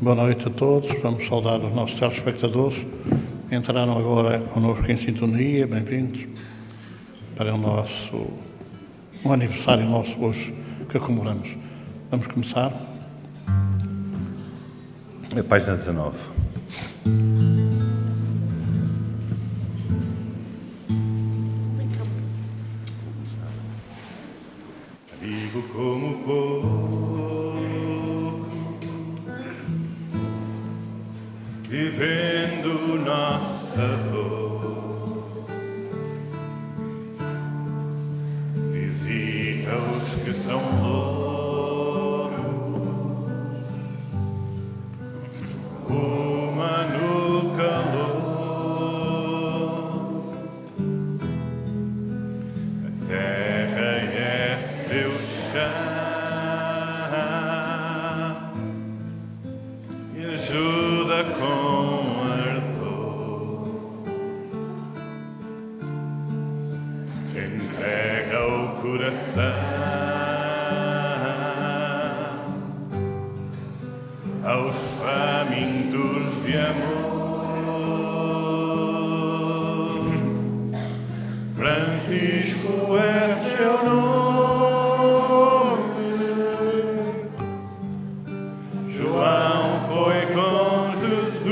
Boa noite a todos. Vamos saudar os nossos telespectadores. Entraram agora connosco em sintonia. Bem-vindos para um aniversário nosso hoje que comemoramos. Vamos começar. A página 19. Amigo como povo, vivendo nossa dor, visita os que são louros, uma no calor, a terra é seu chão e ajuda com ardor, entrega o coração aos famintos de amor. Francisco é seu nome, João foi com Jesus,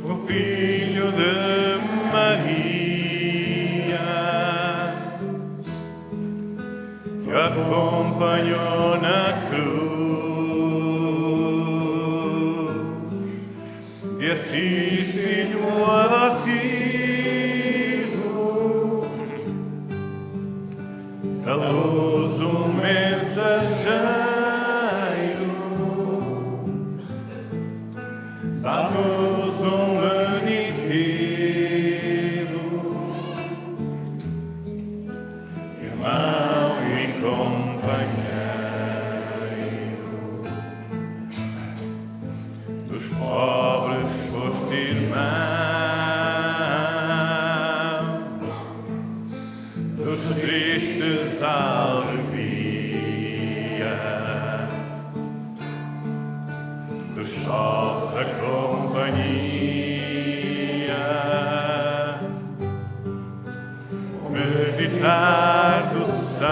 o filho de Maria, que acompanhou na cruz, de Assis, filho adotivo, a luz, um mensageiro, dá-nos um lenitivo, irmão e companheiro, dos pobres foste irmão, dos tristes alegria, dos sós a companhia, meditar do céu,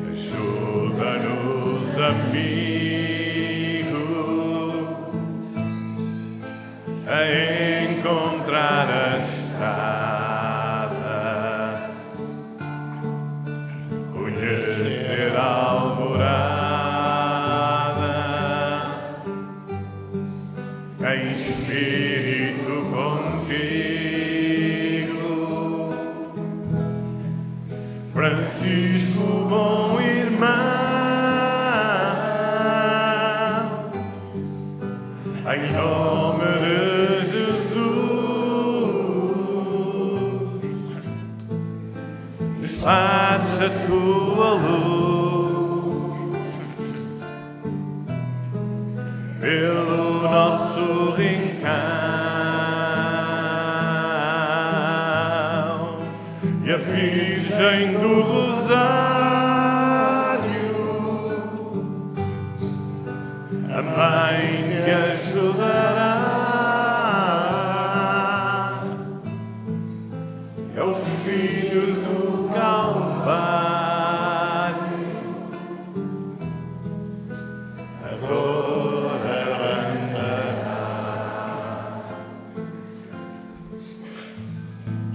ajuda-nos, amigo, a encontrar a estrada, conhecer a alvorada, em espírito contigo, Francisco, bom irmão, em nome de Jesus, despacha a tua luz pelo nosso rincão, e a Virgem do Rosário, a Mãe que ajudará, e aos filhos do Calvário, agora andará.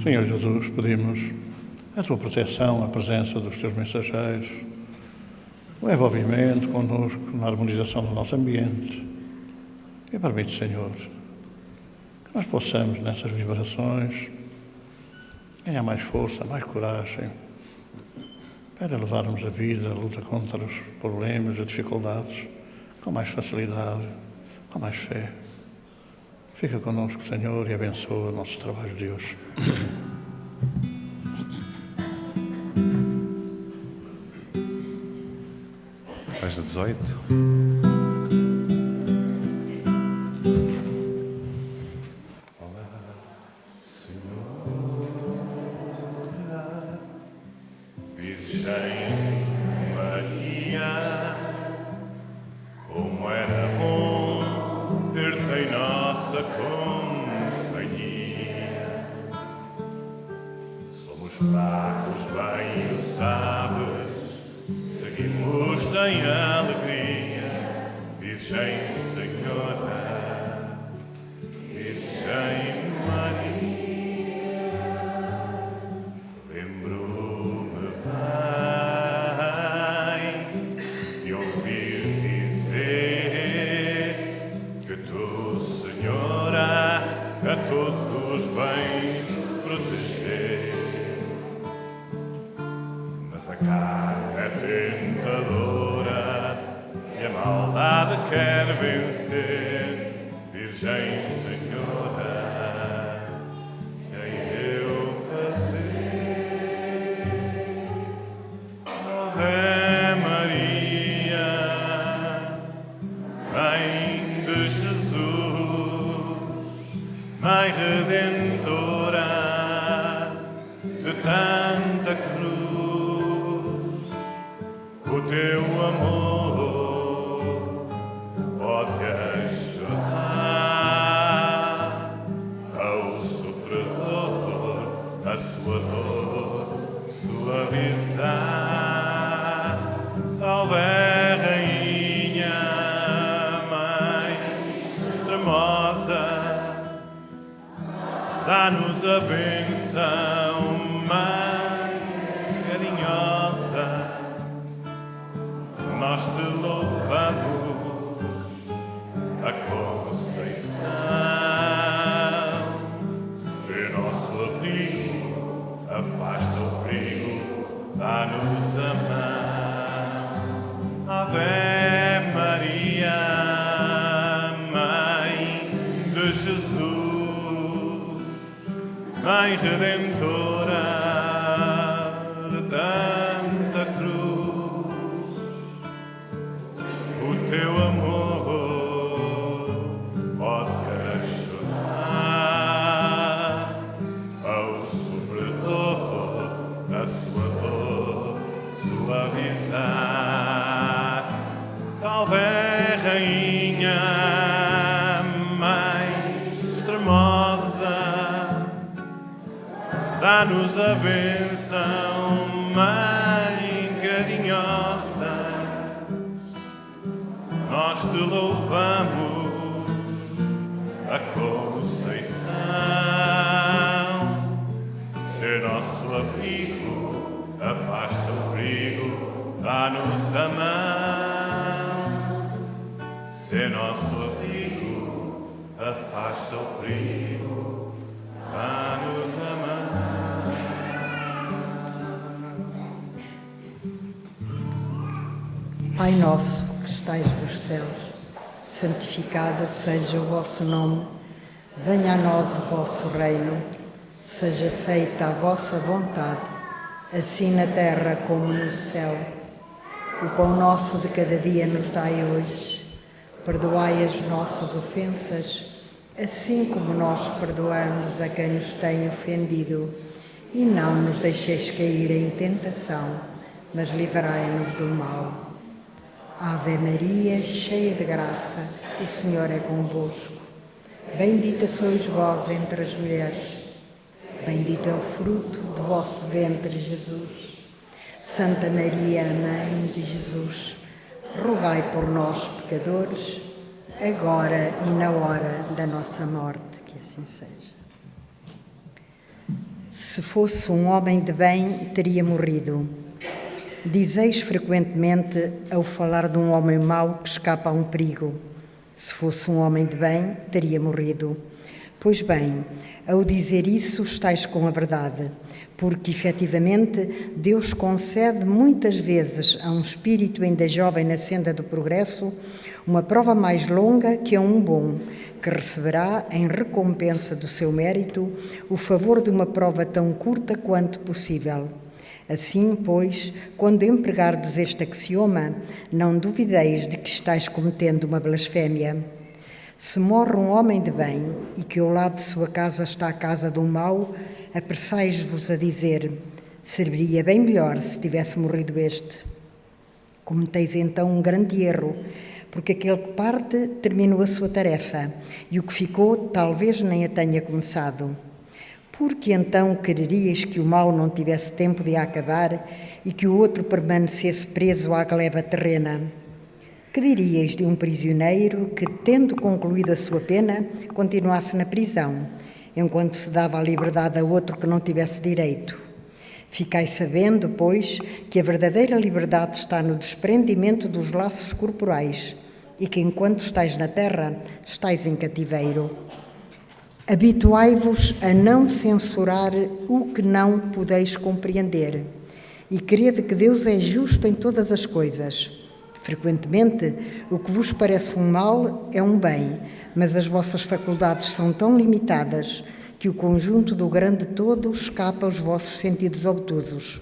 Senhor Jesus, pedimos a tua proteção, a presença dos teus mensageiros, o envolvimento connosco na harmonização do nosso ambiente. E permite, Senhor, que nós possamos, nessas vibrações, ganhar mais força, mais coragem, para levarmos a vida, a luta contra os problemas, as dificuldades, com mais facilidade, com mais fé. Fica connosco, Senhor, e abençoa o nosso trabalho de hoje. Página 18. Virgem Maria, como era bom ter-te em nossa companhia. Somos fracos, bem o sabes, seguimos sem alegria, Virgem Senhora, Virgem Maria. Lembro-me bem de ouvir dizer que tu, Senhora, a todos vens proteger. Mas a carne é tentadora e a maldade quer vencer, Virgem Senhora, hei eu fazer. Ave Maria, Mãe de Jesus, Mãe Redentora de tanta cruz, o teu amor pode ajudar ao sofredor, a sua dor suavizar. Salve, Rainha, Mãe extremosa, dá-nos a benção, Mãe carinhosa. Nós te louvamos, a Conceição. É nosso abrigo, afasta o perigo, dá-nos a mão. Ave Maria, Mãe de Jesus, Mãe Redentora de tanta cruz, o teu amor pode ajudar ao sofredor, a sua dor suavizar. Salve, Rainha, Mãe extremosa, dá-nos a benção, Mãe carinhosa. Nós te louvamos, a Conceição. É nosso abrigo, afasta o perigo, dá-nos a mão. É nosso abrigo, afasta o perigo, dá-nos a mão. Pai nosso que estais nos céus, santificado seja o vosso nome, venha a nós o vosso reino, seja feita a vossa vontade, assim na terra como no céu. O pão nosso de cada dia nos dai hoje, perdoai as nossas ofensas, assim como nós perdoamos a quem nos tem ofendido, e não nos deixeis cair em tentação, mas livrai-nos do mal. Ave Maria, cheia de graça, o Senhor é convosco. Bendita sois vós entre as mulheres, bendito é o fruto do vosso ventre, Jesus. Santa Maria, Mãe de Jesus, rogai por nós, pecadores, agora e na hora da nossa morte, que assim seja. Se fosse um homem de bem, teria morrido. Dizeis frequentemente ao falar de um homem mau que escapa a um perigo. Se fosse um homem de bem, teria morrido. Pois bem, ao dizer isso, estais com a verdade, porque, efetivamente, Deus concede muitas vezes a um espírito ainda jovem na senda do progresso uma prova mais longa que a um bom, que receberá, em recompensa do seu mérito, o favor de uma prova tão curta quanto possível. Assim, pois, quando empregardes este axioma, não duvideis de que estais cometendo uma blasfémia. Se morre um homem de bem e que ao lado de sua casa está a casa de um mau, apressais-vos a dizer: Serviria bem melhor se tivesse morrido este. Cometeis então um grande erro, porque aquele que parte terminou a sua tarefa e o que ficou talvez nem a tenha começado. Por que então quererias que o mal não tivesse tempo de acabar e que o outro permanecesse preso à gleba terrena? Que dirias de um prisioneiro que, tendo concluído a sua pena, continuasse na prisão, enquanto se dava a liberdade a outro que não tivesse direito? Ficai sabendo, pois, que a verdadeira liberdade está no desprendimento dos laços corporais e que, enquanto estais na terra, estais em cativeiro. Habituai-vos a não censurar o que não podeis compreender e crede que Deus é justo em todas as coisas. Frequentemente, o que vos parece um mal é um bem, mas as vossas faculdades são tão limitadas que o conjunto do grande todo escapa aos vossos sentidos obtusos.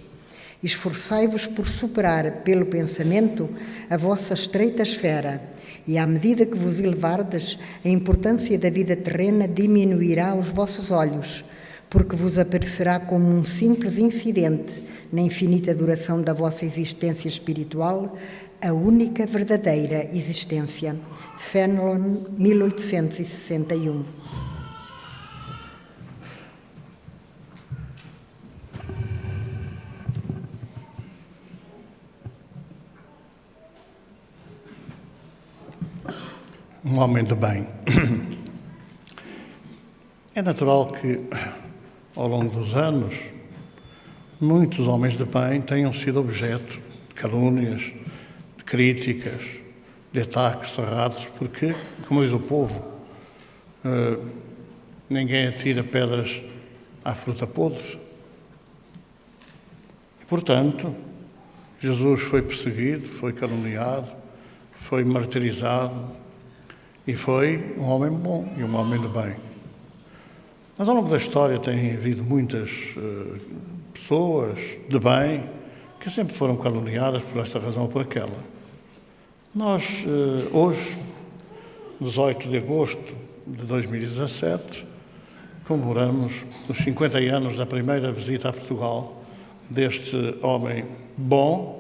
Esforçai-vos por superar, pelo pensamento, a vossa estreita esfera, e à medida que vos elevardes, a importância da vida terrena diminuirá aos vossos olhos, porque vos aparecerá como um simples incidente na infinita duração da vossa existência espiritual, a única verdadeira existência. Fenelon, 1861. Um homem de bem. É natural que, ao longo dos anos, muitos homens de bem tenham sido objeto de calúnias, de críticas, de ataques cerrados, porque, como diz o povo, ninguém atira pedras à fruta podre. E, portanto, Jesus foi perseguido, foi caluniado, foi martirizado, e foi um homem bom e um homem de bem. Mas ao longo da história tem havido muitas pessoas de bem que sempre foram caluniadas por esta razão ou por aquela. Nós, hoje, 18 de agosto de 2017, comemoramos os 50 anos da primeira visita a Portugal deste homem bom.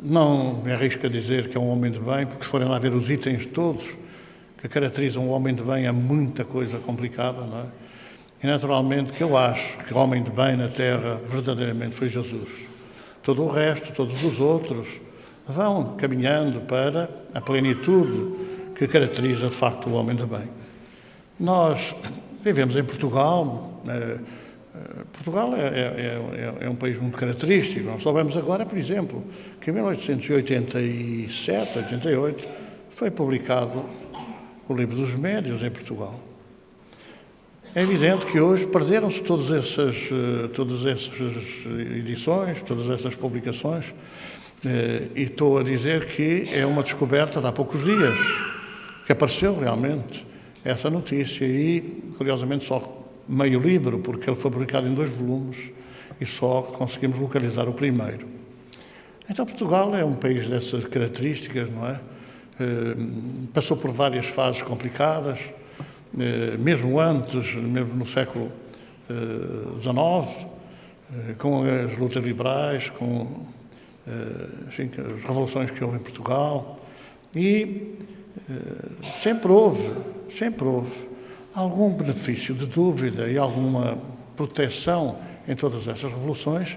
Não me arrisco a dizer que é um homem de bem, porque se forem lá ver os itens todos que caracterizam um homem de bem, há muita coisa complicada, não é? E naturalmente que eu acho que o homem de bem na Terra verdadeiramente foi Jesus. Todo o resto, todos os outros, vão caminhando para a plenitude que caracteriza de facto o homem de bem. Nós vivemos em Portugal. Portugal é um país muito característico. Nós soubemos agora, por exemplo, que em 1887, 88, foi publicado o Livro dos Médios em Portugal. É evidente que hoje perderam-se todas essas edições, todas essas publicações, e estou a dizer que é uma descoberta de há poucos dias, que apareceu realmente essa notícia e, curiosamente, só meio livro, porque ele foi publicado em 2 volumes e só conseguimos localizar o primeiro. Então Portugal é um país dessas características, não é? Passou por várias fases complicadas, mesmo antes, mesmo no século XIX, com as lutas liberais, com enfim, as revoluções que houve em Portugal, e sempre houve algum benefício de dúvida e alguma proteção em todas essas revoluções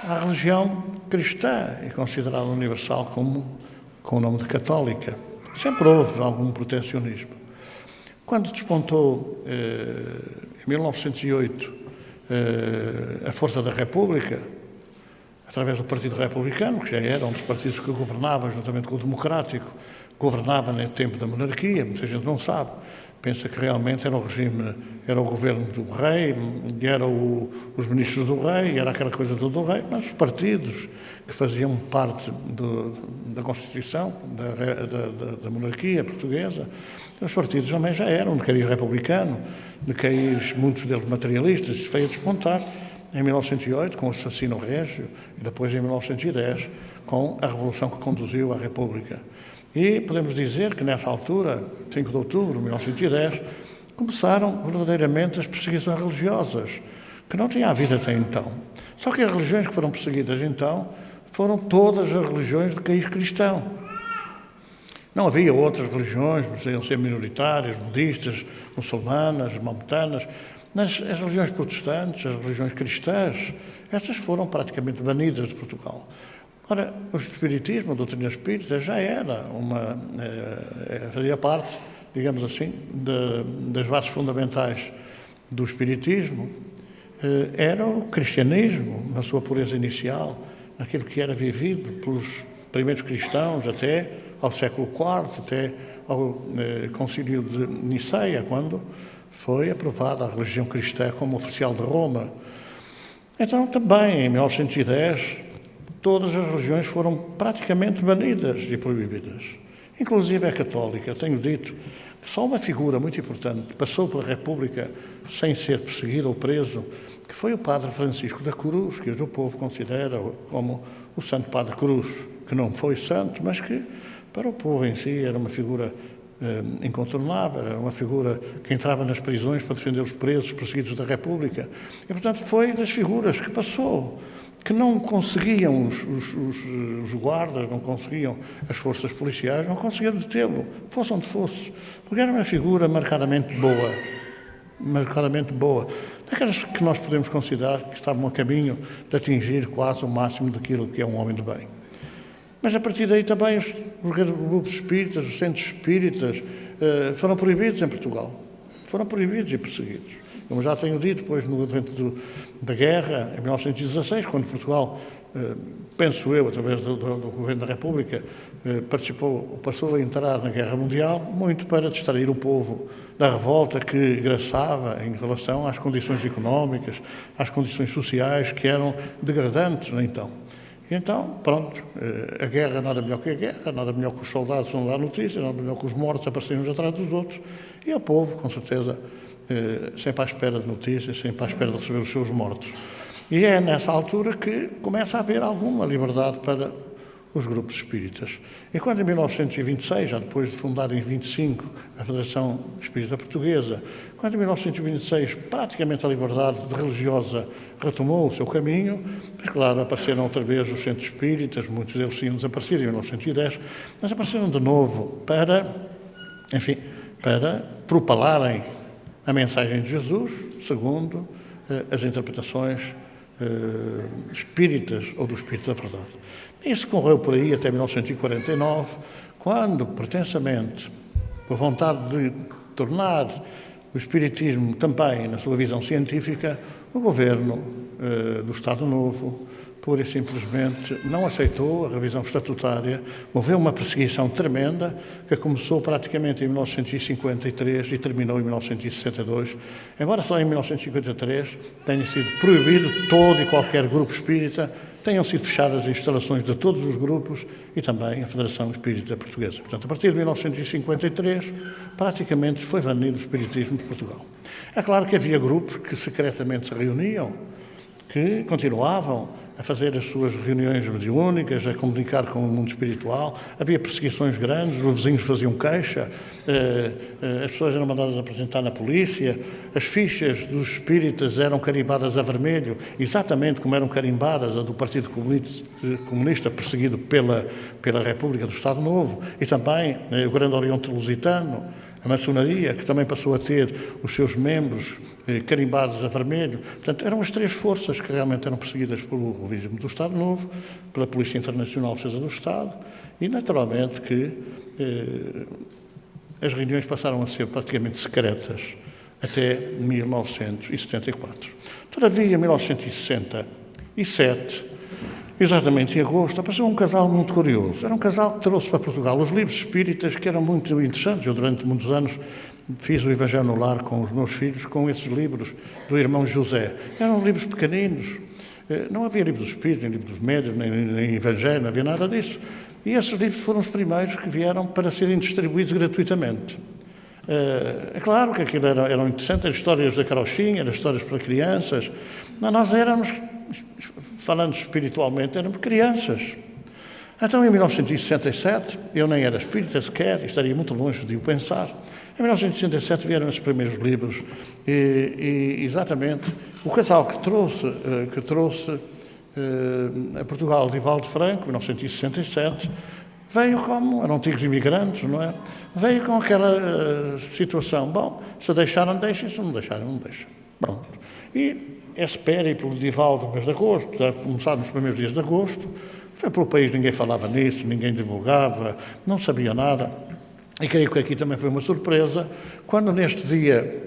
à religião cristã e considerada universal com o nome de católica. Sempre houve algum protecionismo. Quando despontou, em 1908, a força da República, através do Partido Republicano, que já era um dos partidos que governava, juntamente com o Democrático, governava no tempo da monarquia, muita gente não sabe, pensa que realmente era o regime, era o governo do rei, e eram os ministros do rei, era aquela coisa toda do rei, mas os partidos que faziam parte da Constituição, da monarquia portuguesa, os partidos também já eram de cariz republicano, de cariz, muitos deles materialistas, isso veio a despontar em 1908 com o assassino Régio e depois em 1910 com a revolução que conduziu à República. E podemos dizer que nessa altura, 5 de outubro de 1910, começaram verdadeiramente as perseguições religiosas, que não tinha havido até então. Só que as religiões que foram perseguidas então foram todas as religiões de cariz cristão. Não havia outras religiões, poderiam ser minoritárias, budistas, muçulmanas, maometanas, mas as religiões protestantes, as religiões cristãs, essas foram praticamente banidas de Portugal. Ora, o espiritismo, a doutrina espírita, já era fazia parte, digamos assim, das bases fundamentais do espiritismo, era o cristianismo, na sua pureza inicial, naquilo que era vivido pelos primeiros cristãos até ao século IV, até ao concílio de Niceia, quando foi aprovada a religião cristã como oficial de Roma. Então, também, em 1910, todas as religiões foram praticamente banidas e proibidas, inclusive a católica. Tenho dito que só uma figura muito importante passou pela República sem ser perseguido ou preso, que foi o padre Francisco da Cruz, que hoje o povo considera como o Santo Padre Cruz, que não foi santo, mas que para o povo em si era uma figura incontornável, era uma figura que entrava nas prisões para defender os presos perseguidos da República. E, portanto, foi das figuras que passou, que não conseguiam os guardas, não conseguiam as forças policiais, não conseguiam detê-lo, fosse onde fosse, porque era uma figura marcadamente boa, daquelas que nós podemos considerar que estavam a caminho de atingir quase o máximo daquilo que é um homem de bem. Mas a partir daí também os grupos espíritas, os centros espíritas, foram proibidos em Portugal, foram proibidos e perseguidos. Como já tenho dito, depois no advento da guerra, em 1916, quando Portugal, penso eu, através do Governo da República, passou a entrar na Guerra Mundial, muito para distrair o povo da revolta que graçava em relação às condições económicas, às condições sociais que eram degradantes então. Então, pronto, a guerra nada melhor que a guerra, nada melhor que os soldados não dar notícias, nada melhor que os mortos aparecerem uns atrás dos outros, e o povo, com certeza, sempre à espera de notícias, sempre à espera de receber os seus mortos. E é nessa altura que começa a haver alguma liberdade para os grupos espíritas. E quando em 1926, já depois de fundada em 25 a Federação Espírita Portuguesa, quando em 1926 praticamente a liberdade religiosa retomou o seu caminho, mas claro, apareceram outra vez os centros espíritas, muitos deles tinham desaparecido em 1910, mas apareceram de novo para propalarem a mensagem de Jesus, segundo as interpretações espíritas ou do Espírito da Verdade. Isso correu por aí até 1949, quando, pretensamente, por vontade de tornar o Espiritismo também na sua visão científica, o Governo do Estado Novo, pura e simplesmente, não aceitou a revisão estatutária, moveu uma perseguição tremenda, que começou praticamente em 1953 e terminou em 1962, embora só em 1953 tenha sido proibido todo e qualquer grupo espírita, tenham sido fechadas as instalações de todos os grupos e também a Federação Espírita Portuguesa. Portanto, a partir de 1953, praticamente foi banido o espiritismo de Portugal. É claro que havia grupos que secretamente se reuniam, que continuavam a fazer as suas reuniões mediúnicas, a comunicar com o mundo espiritual. Havia perseguições grandes, os vizinhos faziam queixa, as pessoas eram mandadas apresentar na polícia, as fichas dos espíritas eram carimbadas a vermelho, exatamente como eram carimbadas a do Partido Comunista perseguido pela República do Estado Novo, e também o Grande Oriente Lusitano, a maçonaria, que também passou a ter os seus membros carimbados a vermelho. Portanto, eram as três forças que realmente eram perseguidas pelo regime do Estado Novo, pela Polícia Internacional de Defesa do Estado, e naturalmente que as reuniões passaram a ser praticamente secretas até 1974. Todavia, em 1967, exatamente em agosto, apareceu um casal muito curioso. Era um casal que trouxe para Portugal os livros espíritas, que eram muito interessantes. Eu, durante muitos anos, fiz o Evangelho no Lar com os meus filhos, com esses livros do irmão José. Eram livros pequeninos, não havia livro dos espíritos, nem livro dos médios, nem Evangelho, não havia nada disso. E esses livros foram os primeiros que vieram para serem distribuídos gratuitamente. É claro que aquilo eram interessantes, as histórias da carochinha, as histórias para crianças, mas nós éramos, falando espiritualmente, éramos crianças. Então, em 1967, eu nem era espírita sequer, estaria muito longe de o pensar. Em 1967 vieram os primeiros livros e exatamente O casal que trouxe a Portugal Divaldo Franco, em 1967, veio como, eram antigos imigrantes, não é? Veio com aquela situação, bom, se deixaram, deixem, se não deixaram, não deixam. Pronto. E esse périplo de Divaldo no mês de agosto, começado nos primeiros dias de agosto, foi pelo país, ninguém falava nisso, ninguém divulgava, não sabia nada. E creio que aqui também foi uma surpresa, quando neste dia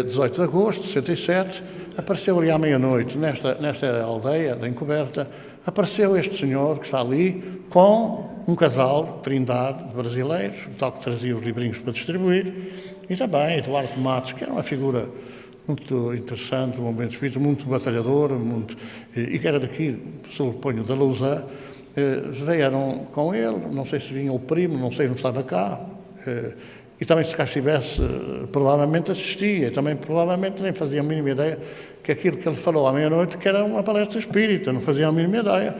18 de agosto de 67, apareceu ali à meia-noite, nesta aldeia da Encoberta, apareceu este senhor que está ali com um casal, Trindade, de brasileiros, o tal que trazia os livrinhos para distribuir, e também Eduardo Matos, que era uma figura muito interessante, um momento espírito, muito batalhador, e que era daqui, suponho, da Lousã. Vieram com ele, não sei se vinha o primo, não sei, não estava cá, e também se cá estivesse, provavelmente assistia, também provavelmente nem fazia a mínima ideia que aquilo que ele falou à meia-noite que era uma palestra espírita, não fazia a mínima ideia.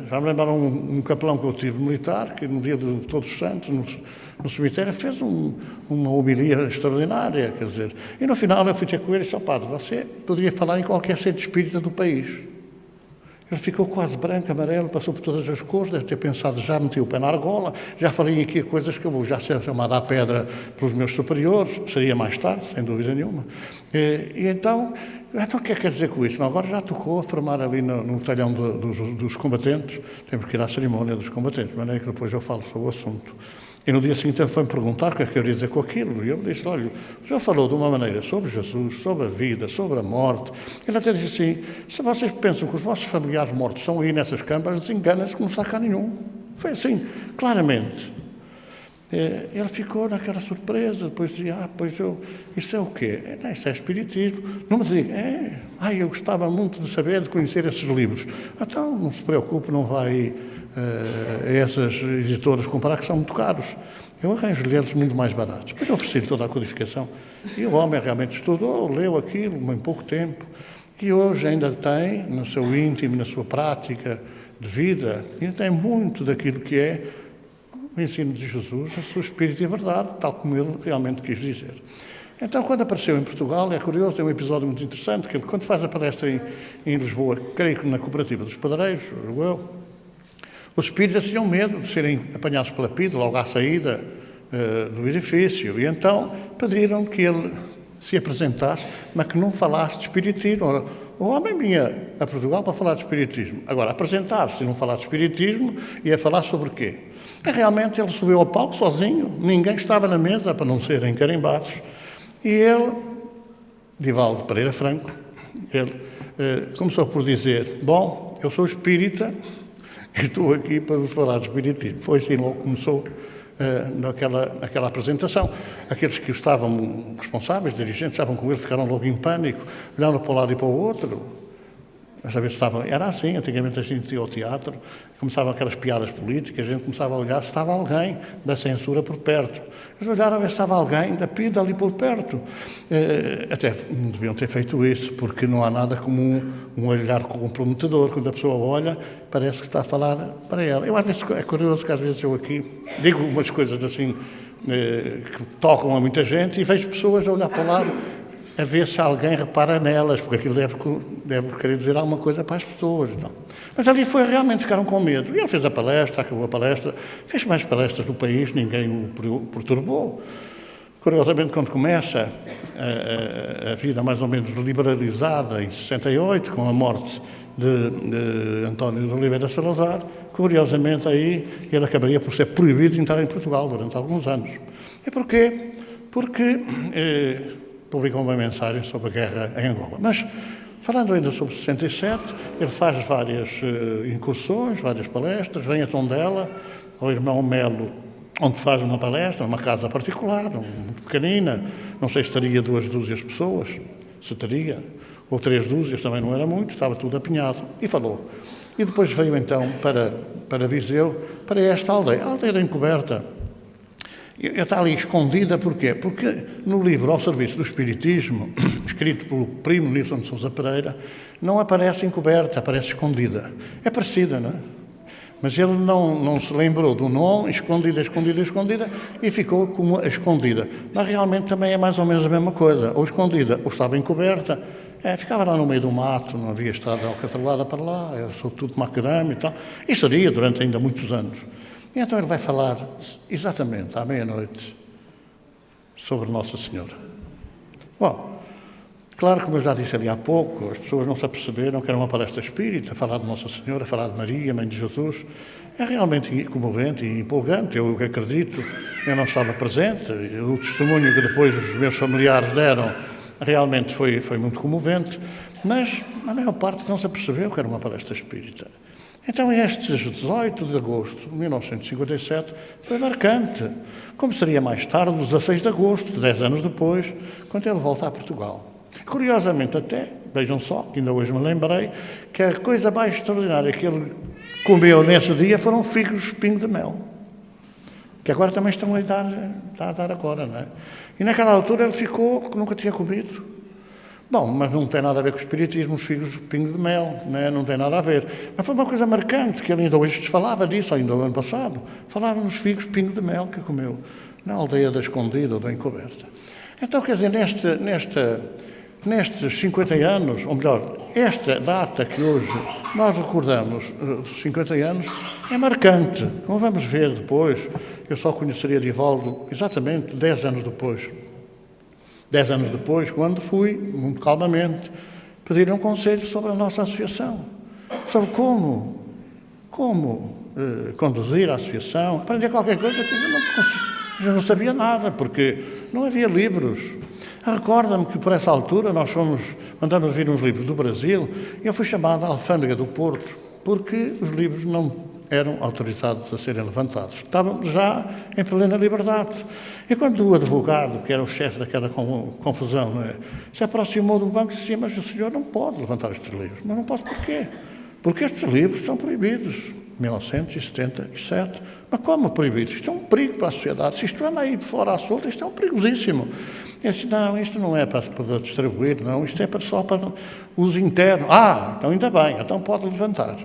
Já me lembraram um capelão que eu tive militar, que no dia de Todos os Santos, no cemitério, fez uma homilia extraordinária, quer dizer, e no final eu fui ter com ele e disse, padre, você poderia falar em qualquer centro espírita do país. Ele ficou quase branco, amarelo, passou por todas as cores, deve ter pensado, já meti o pé na argola, já falei aqui coisas que eu vou já ser chamado à pedra pelos meus superiores, seria mais tarde, sem dúvida nenhuma. E então o que é que quer dizer com isso? Não, agora já tocou a formar ali no talhão dos combatentes, temos que ir à cerimónia dos combatentes, de maneira que depois eu falo sobre o assunto. E no dia seguinte ele foi-me perguntar o que é que eu ia dizer com aquilo. E eu disse, olha, o senhor falou de uma maneira sobre Jesus, sobre a vida, sobre a morte. Ele até disse assim, se vocês pensam que os vossos familiares mortos estão aí nessas câmaras, desenganam-se que não está cá nenhum. Foi assim, claramente. Ele ficou naquela surpresa, depois dizia, isto é o quê? Isto é espiritismo. Não me diga, eu gostava muito de saber, de conhecer esses livros. Então, não se preocupe, não vai a essas editoras comprar, que são muito caros. Eu arranjo-lhe eles muito mais baratos. Depois ofereci-lhe toda a codificação. E o homem realmente estudou, leu aquilo em pouco tempo. E hoje ainda tem, no seu íntimo, na sua prática de vida, ainda tem muito daquilo que é o ensino de Jesus, a sua espírito e a verdade, tal como ele realmente quis dizer. Então, quando apareceu em Portugal, é curioso, tem um episódio muito interessante, que ele, quando faz a palestra em Lisboa, creio que na Cooperativa dos Padreiros, os espíritas tinham medo de serem apanhados pela PIDE logo à saída do edifício, e então pediram que ele se apresentasse, mas que não falasse de espiritismo. Ora, o homem vinha a Portugal para falar de espiritismo. Agora, apresentar-se e não falar de espiritismo, ia falar sobre o quê? E realmente ele subiu ao palco sozinho, ninguém estava na mesa para não serem carimbados, e ele, Divaldo Pereira Franco, ele começou por dizer, bom, eu sou espírita e estou aqui para vos falar de espiritismo. Foi assim logo que começou naquela apresentação. Aqueles que estavam responsáveis, dirigentes, estavam com ele, ficaram logo em pânico, olhando para um lado e para o outro. A saber se estavam... Era assim, antigamente a gente ia ao teatro, começavam aquelas piadas políticas, a gente começava a olhar se estava alguém da censura por perto. Eles olharam a ver se estava alguém da PIDE ali por perto. Até não deviam ter feito isso, porque não há nada como um olhar comprometedor. Quando a pessoa olha, parece que está a falar para ela. Eu às vezes, é curioso que às vezes eu aqui digo umas coisas assim que tocam a muita gente e vejo pessoas a olhar para o lado a ver se alguém repara nelas, porque aquilo deve querer dizer alguma coisa para as pessoas. Não. Mas ali realmente ficaram com medo. E ele fez a palestra, acabou a palestra, fez mais palestras no país, ninguém o perturbou. Curiosamente, quando começa a vida mais ou menos liberalizada, em 68, com a morte de António de Oliveira Salazar, curiosamente aí ele acabaria por ser proibido de entrar em Portugal durante alguns anos. E porquê? Porque publicou uma mensagem sobre a guerra em Angola. Mas, falando ainda sobre 67, ele faz várias incursões, várias palestras, vem a Tondela, ao irmão Melo, onde faz uma palestra, numa casa particular, muito pequenina, não sei se teria 2 dúzias de pessoas, se teria, ou 3 dúzias, também não era muito, estava tudo apinhado, e falou. E depois veio então para Viseu, para esta aldeia, a aldeia da Encoberta. Está ali escondida, porquê? Porque no livro Ao Serviço do Espiritismo, escrito pelo primo Nilson de Sousa Pereira, não aparece encoberta, aparece escondida. É parecida, não é? Mas ele não se lembrou do nome, escondida, e ficou como a escondida. Mas realmente também é mais ou menos a mesma coisa. Ou escondida, ou estava encoberta. ficava lá no meio do mato, não havia estrada alcatroada para lá, era tudo macadame e tal. E seria durante ainda muitos anos. E então ele vai falar exatamente à meia-noite sobre Nossa Senhora. Bom, claro, como eu já disse ali há pouco, as pessoas não se aperceberam que era uma palestra espírita, falar de Nossa Senhora, falar de Maria, Mãe de Jesus. É realmente comovente e empolgante, eu acredito, eu não estava presente, o testemunho que depois os meus familiares deram realmente foi muito comovente, mas a maior parte não se apercebeu que era uma palestra espírita. Então, estes 18 de agosto de 1957 foi marcante, como seria mais tarde, 16 de agosto, 10 anos depois, quando ele volta a Portugal. Curiosamente até, vejam só, que ainda hoje me lembrei, que a coisa mais extraordinária que ele comeu nesse dia foram figos pingo de mel, que agora também estão a dar agora, não é? E naquela altura ele ficou que nunca tinha comido. Bom, mas não tem nada a ver com o espiritismo, os figos pingo de mel, não tem nada a ver. Mas foi uma coisa marcante, que ele ainda hoje falava disso, ainda no ano passado, falava nos figos pingo de mel que comeu na aldeia da Escondida ou da Encoberta. Então, quer dizer, nestes 50 anos, ou melhor, esta data que hoje nós recordamos, os 50 anos, é marcante. Como vamos ver depois, eu só conheceria Divaldo exatamente 10 anos depois. 10 anos depois, quando fui, muito calmamente, pedir um conselho sobre a nossa associação, sobre como conduzir a associação, aprender qualquer coisa que eu não sabia nada, porque não havia livros. Recorda-me que por essa altura nós mandamos vir uns livros do Brasil e eu fui chamado à Alfândega do Porto, porque os livros não eram autorizados a serem levantados. Estávamos já em plena liberdade. E quando o advogado, que era o chefe daquela confusão, se aproximou do banco e disse: mas o senhor não pode levantar estes livros. Mas não posso porquê? Porque estes livros estão proibidos. 1977. Mas como proibidos? Isto é um perigo para a sociedade. Se isto anda aí fora à solta, isto é um perigosíssimo. Eu disse: não, isto não é para se poder distribuir, não, isto é só para uso interno. Então ainda bem, então pode levantar.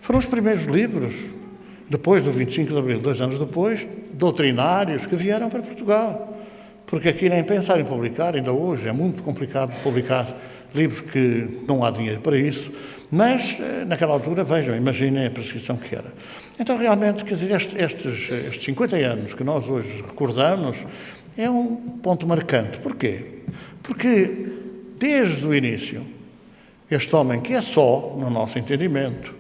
Foram os primeiros livros, depois do 25 de Abril, 2 anos depois, doutrinários, que vieram para Portugal. Porque aqui nem pensar em publicar, ainda hoje é muito complicado publicar livros que não há dinheiro para isso, mas naquela altura, vejam, imaginem a prescrição que era. Então realmente, quer dizer, estes 50 anos que nós hoje recordamos é um ponto marcante. Porquê? Porque desde o início, este homem que é só, no nosso entendimento,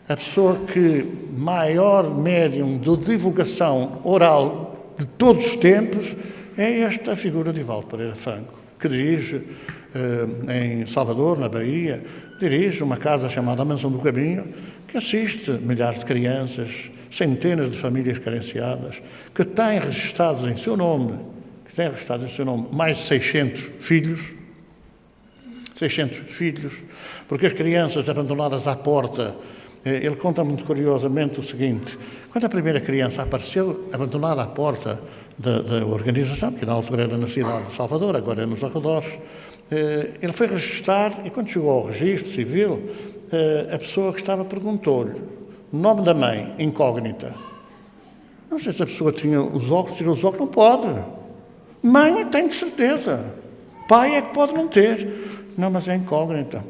a pessoa que maior médium de divulgação oral de todos os tempos é esta figura de Divaldo Pereira Franco, que dirige em Salvador, na Bahia, dirige uma casa chamada a Mansão do Caminho, que assiste milhares de crianças, centenas de famílias carenciadas, que tem registrados em seu nome, mais de 600 filhos, porque as crianças abandonadas à porta. Ele conta muito curiosamente o seguinte: quando a primeira criança apareceu, abandonada à porta da organização, que na altura era na cidade de Salvador, agora é nos arredores, ele foi registrar e quando chegou ao registro civil, a pessoa que estava perguntou-lhe o nome da mãe, incógnita. Não sei se a pessoa tinha os óculos, tirou os óculos, não pode. Mãe, tenho de certeza. Pai é que pode não ter. Não, mas é incógnita.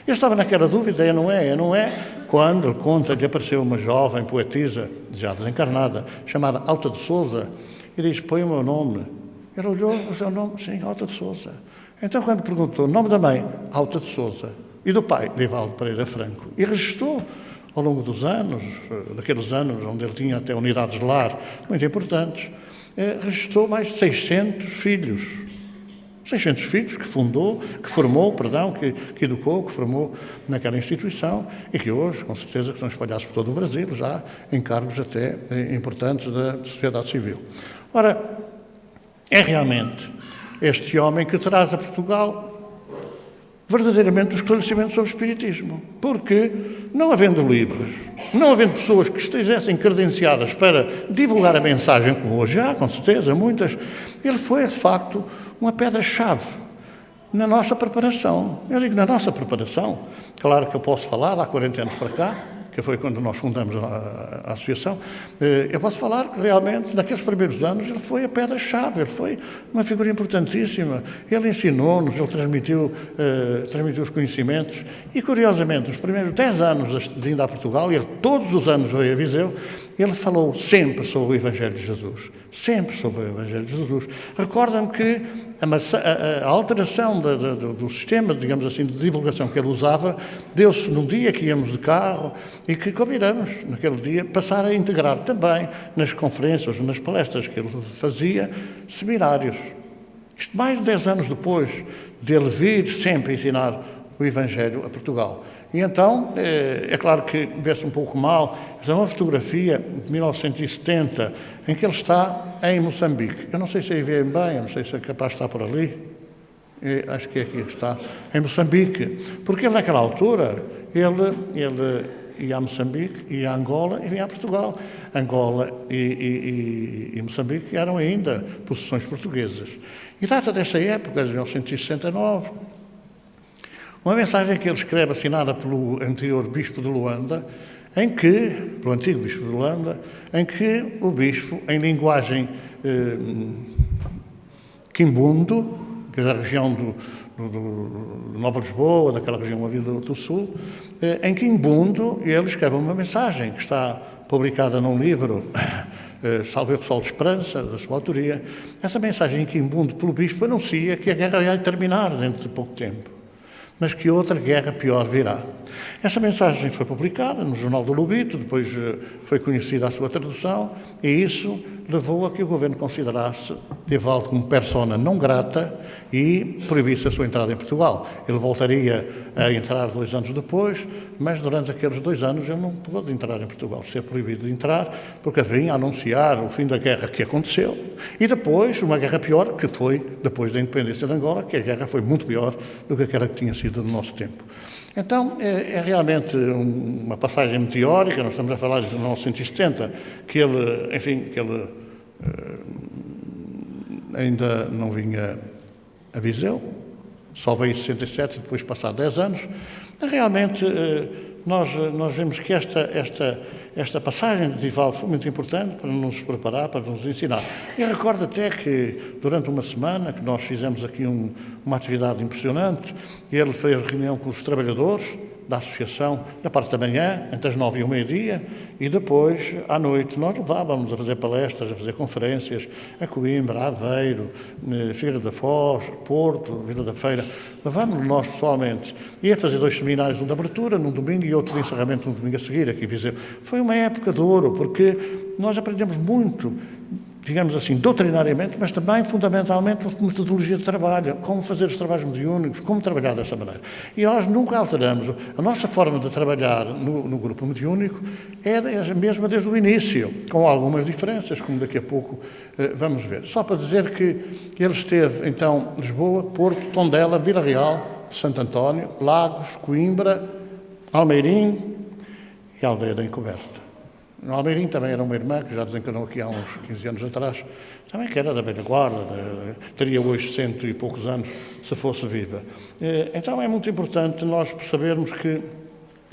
Eu estava naquela dúvida, não é, quando ele conta que apareceu uma jovem poetisa, já desencarnada, chamada Alta de Souza, e diz: põe o meu nome. Ele olhou: o seu nome? Sim, Alta de Souza. Então, quando perguntou o nome da mãe, Alta de Souza, e do pai, Divaldo Pereira Franco, e registrou ao longo dos anos, daqueles anos onde ele tinha até unidades de lar muito importantes, registrou mais de 600 filhos. 600 filhos que educou, que formou naquela instituição e que hoje, com certeza, estão espalhados por todo o Brasil, já em cargos até importantes da sociedade civil. Ora, é realmente este homem que traz a Portugal verdadeiramente o esclarecimento sobre o espiritismo, porque, não havendo livros, não havendo pessoas que estivessem credenciadas para divulgar a mensagem, como hoje há, com certeza, muitas, ele foi, de facto, uma pedra-chave na nossa preparação. Eu digo na nossa preparação, claro que eu posso falar, há 40 anos para cá, que foi quando nós fundamos a associação, eu posso falar que realmente, naqueles primeiros anos, ele foi a pedra-chave, ele foi uma figura importantíssima. Ele ensinou-nos, ele transmitiu os conhecimentos e, curiosamente, os primeiros 10 anos de vinda a Portugal, ele todos os anos veio a Viseu, ele falou sempre sobre o Evangelho de Jesus. Sempre sobre o Evangelho de Jesus. Recorda-me que a alteração do sistema, digamos assim, de divulgação que ele usava, deu-se num dia que íamos de carro e que combinamos, naquele dia, passar a integrar também nas conferências, nas palestras que ele fazia, seminários. Isto mais de 10 anos depois dele vir sempre ensinar o Evangelho a Portugal. E então, é claro que vê-se um pouco mal, esta é uma fotografia de 1970, em que ele está em Moçambique. Eu não sei se aí vê bem, eu não sei se é capaz de estar por ali. Acho que é aqui que está, em Moçambique. Porque ele, naquela altura, ele ia a Moçambique, ia a Angola e vinha a Portugal. Angola e Moçambique eram ainda possessões portuguesas. E data dessa época, de 1969, uma mensagem que ele escreve, assinada pelo anterior bispo de Luanda, pelo antigo bispo de Luanda, em que o bispo, em linguagem quimbundo, que é da região de Nova Lisboa, daquela região ali do sul, em quimbundo, ele escreve uma mensagem que está publicada num livro, Salve o Sol de Esperança, da sua autoria. Essa mensagem em quimbundo pelo bispo anuncia que a guerra vai terminar dentro de pouco tempo, mas que outra guerra pior virá. Essa mensagem foi publicada no Jornal do Lobito, depois foi conhecida a sua tradução, e isso levou a que o governo considerasse Divaldo como persona não grata e proibisse a sua entrada em Portugal. Ele voltaria a entrar 2 anos depois, mas durante aqueles 2 anos ele não pôde entrar em Portugal, ser proibido de entrar, porque vinha a anunciar o fim da guerra que aconteceu, e depois uma guerra pior, que foi depois da independência de Angola, que a guerra foi muito pior do que aquela que tinha sido no nosso tempo. Então, é realmente uma passagem meteórica. Nós estamos a falar de 1970, que ele ainda não vinha a Viseu, só veio em 67, depois passar 10 anos. Realmente, nós vemos que esta passagem de Divaldo foi muito importante para nos preparar, para nos ensinar. E recordo até que, durante uma semana, que nós fizemos aqui uma atividade impressionante, ele fez reunião com os trabalhadores da associação, da parte da manhã, entre as 9 e o meio-dia, e depois, à noite, nós levávamos a fazer palestras, a fazer conferências a Coimbra, a Aveiro, Figueira da Foz, Porto, Vila da Feira. Levámos-nos nós pessoalmente. Ia fazer 2 seminários, um de abertura num domingo e outro de encerramento num domingo a seguir, aqui em Viseu. Foi uma época de ouro, porque nós aprendemos muito, digamos assim, doutrinariamente, mas também, fundamentalmente, metodologia de trabalho, como fazer os trabalhos mediúnicos, como trabalhar dessa maneira. E nós nunca alteramos. A nossa forma de trabalhar no grupo mediúnico é a mesma desde o início, com algumas diferenças, como daqui a pouco vamos ver. Só para dizer que ele esteve, então, Lisboa, Porto, Tondela, Vila Real, Santo António, Lagos, Coimbra, Almeirim e Aldeia da Encoberta. No Almeirim também era uma irmã, que já desencarnou aqui há uns 15 anos atrás, também que era da velha guarda, teria hoje 100 e poucos anos, se fosse viva. Então é muito importante nós percebermos que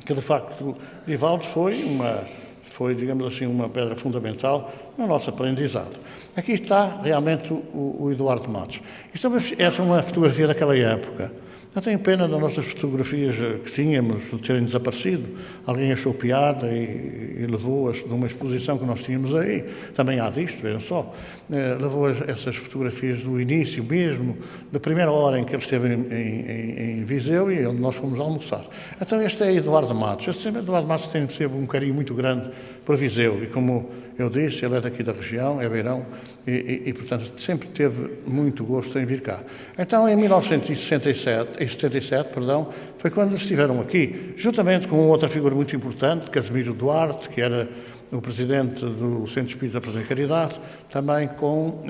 de facto, Divaldo foi, digamos assim, uma pedra fundamental no nosso aprendizado. Aqui está realmente o Eduardo Matos. Esta é uma fotografia daquela época. Eu tenho pena das nossas fotografias que tínhamos de terem desaparecido. Alguém achou piada e levou-as de uma exposição que nós tínhamos aí. Também há disto, vejam só. Levou essas fotografias do início mesmo, da primeira hora em que ele esteve em Viseu e onde nós fomos almoçar. Então este é Eduardo Matos. Eduardo Matos tem sempre um carinho muito grande por Viseu e, como eu disse, ele é daqui da região, é beirão, e, portanto, sempre teve muito gosto em vir cá. Então, em 1977, foi quando estiveram aqui, juntamente com outra figura muito importante, Casimiro Duarte, que era o presidente do Centro Espírita Prazer e Caridade, também com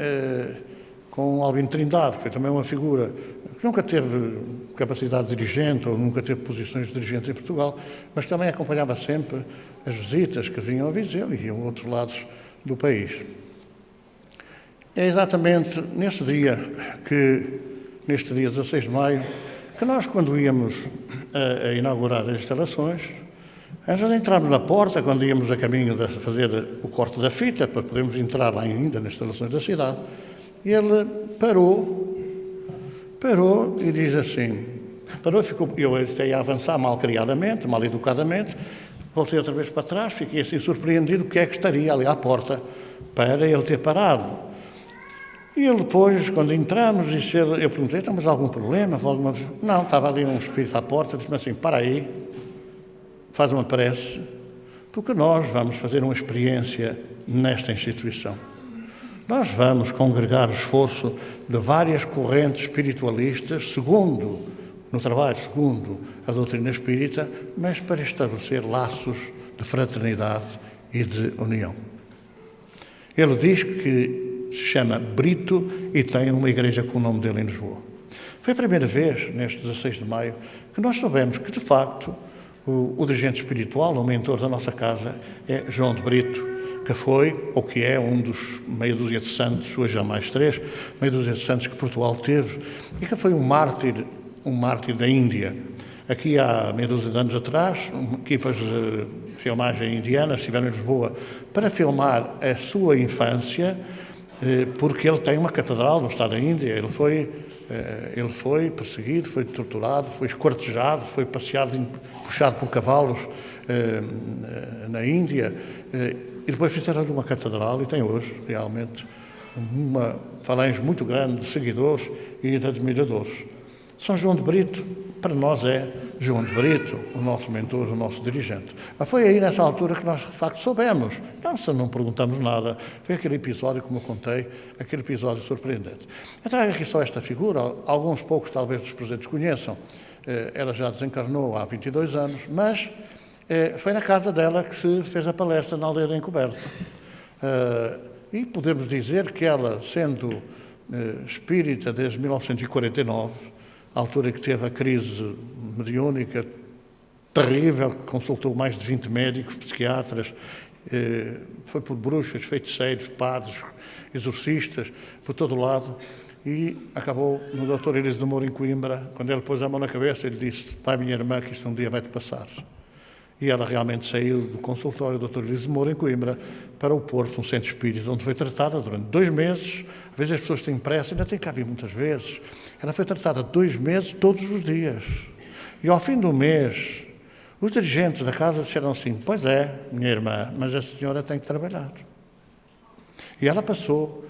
Albino Trindade, que foi também uma figura que nunca teve capacidade de dirigente ou nunca teve posições de dirigente em Portugal, mas também acompanhava sempre as visitas que vinham a Viseu e a outros lados do país. É exatamente neste dia 16 de maio, que nós, quando íamos a inaugurar as instalações, Antes de entrarmos na porta, quando íamos a caminho de fazer o corte da fita, para podermos entrar lá ainda nas instalações da cidade, ele parou e diz assim, eu estava a avançar mal criadamente, mal educadamente, voltei outra vez para trás, fiquei assim surpreendido o que é que estaria ali à porta para ele ter parado. E ele depois, quando entramos, eu perguntei, mas algum problema? Não, estava ali um espírito à porta, disse-me assim, para aí, faz uma prece, porque nós vamos fazer uma experiência nesta instituição. Nós vamos congregar o esforço de várias correntes espiritualistas, segundo a doutrina espírita, mas para estabelecer laços de fraternidade e de união. Ele diz que se chama Brito e tem uma igreja com o nome dele em Lisboa. Foi a primeira vez, neste 16 de maio, que nós soubemos que, de facto, o dirigente espiritual, o mentor da nossa casa, é João de Brito, que foi, ou que é, um dos meia dúzia de santos, hoje há mais 3, meia dúzia de santos que Portugal teve, e que foi um mártir da Índia. Aqui há meia dúzia de anos atrás, equipas de filmagem indianas estiveram em Lisboa para filmar a sua infância, porque ele tem uma catedral no estado da Índia. Ele foi perseguido, foi torturado, foi esquartejado, foi puxado por cavalos na Índia, e depois fizeram-lhe uma catedral e tem hoje realmente uma falange muito grande de seguidores e de admiradores. São João de Brito, para nós é João de Brito, o nosso mentor, o nosso dirigente. Mas foi aí nessa altura que nós de facto soubemos, não perguntamos nada, foi aquele episódio, como eu contei, aquele episódio surpreendente. Eu trago aqui só esta figura, alguns poucos talvez dos presentes conheçam, ela já desencarnou há 22 anos, mas foi na casa dela que se fez a palestra na Aldeia da Encoberta. E podemos dizer que ela, sendo espírita desde 1949, a altura que teve a crise mediúnica terrível, que consultou mais de 20 médicos, psiquiatras, foi por bruxas, feiticeiros, padres, exorcistas, por todo lado, e acabou no Dr. Elísio de Moura em Coimbra. Quando ele pôs a mão na cabeça, ele disse, pai, minha irmã, que isto um dia vai-te passar. E ela realmente saiu do consultório do Dr. Elísio de Moura em Coimbra para o Porto, um centro espírita, onde foi tratada durante 2 meses. Às vezes as pessoas têm pressa, ainda tem que haver muitas vezes. Ela foi tratada 2 meses, todos os dias. E ao fim do mês, os dirigentes da casa disseram assim, pois é, minha irmã, mas a senhora tem que trabalhar. E ela passou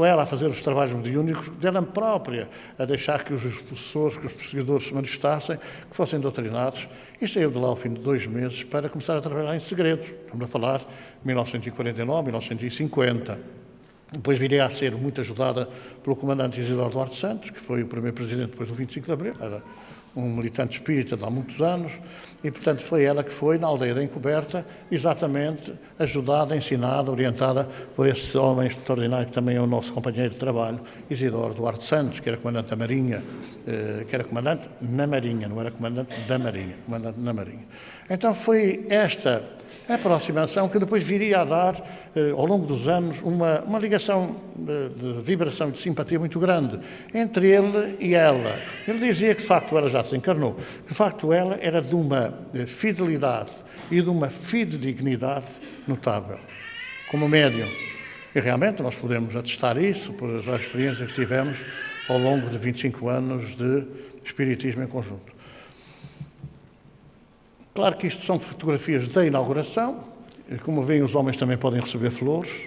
ela a fazer os trabalhos mediúnicos dela própria, a deixar que os professores, que os perseguidores se manifestassem, que fossem doutrinados, e saiu de lá ao fim de 2 meses para começar a trabalhar em segredo. Estamos a falar de 1949, 1950. Depois viria a ser muito ajudada pelo comandante Isidoro Duarte Santos, que foi o primeiro presidente depois do 25 de Abril, era um militante espírita de há muitos anos, e, portanto, foi ela que foi, na Aldeia da Encoberta, exatamente ajudada, ensinada, orientada por esse homem extraordinário, que também é o nosso companheiro de trabalho, Isidoro Duarte Santos, que era comandante da Marinha, que era comandante na Marinha, não era comandante da Marinha, comandante na Marinha. Então, foi esta aproximação que depois viria a dar, ao longo dos anos, uma ligação de vibração e de simpatia muito grande entre ele e ela. Ele dizia que, de facto, ela já se encarnou, que, de facto, ela era de uma fidelidade e de uma fidedignidade notável, como médium. E, realmente, nós podemos atestar isso por as experiências que tivemos ao longo de 25 anos de espiritismo em conjunto. Claro que isto são fotografias da inauguração. Como veem, os homens também podem receber flores.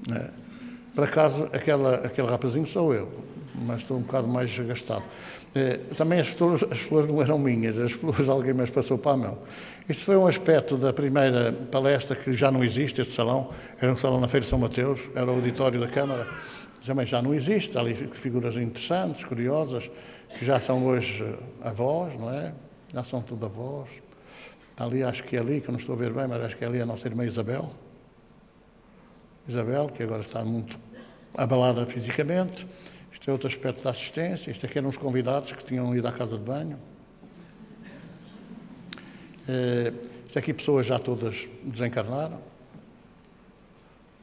Né? Por acaso, aquele rapazinho sou eu, mas estou um bocado mais gastado. Também as flores não eram minhas, as flores alguém me as passou para a mão. Isto foi um aspecto da primeira palestra que já não existe, este salão. Era um salão na Feira de São Mateus, era o auditório da Câmara. Também já não existe, há ali figuras interessantes, curiosas, que já são hoje avós, não é? Já são tudo avós. Ali, acho que é ali, que eu não estou a ver bem, mas acho que é ali a nossa irmã Isabel. Isabel, que agora está muito abalada fisicamente. Isto é outro aspecto da assistência. Isto aqui eram os convidados que tinham ido à casa de banho. Isto aqui pessoas já todas desencarnaram.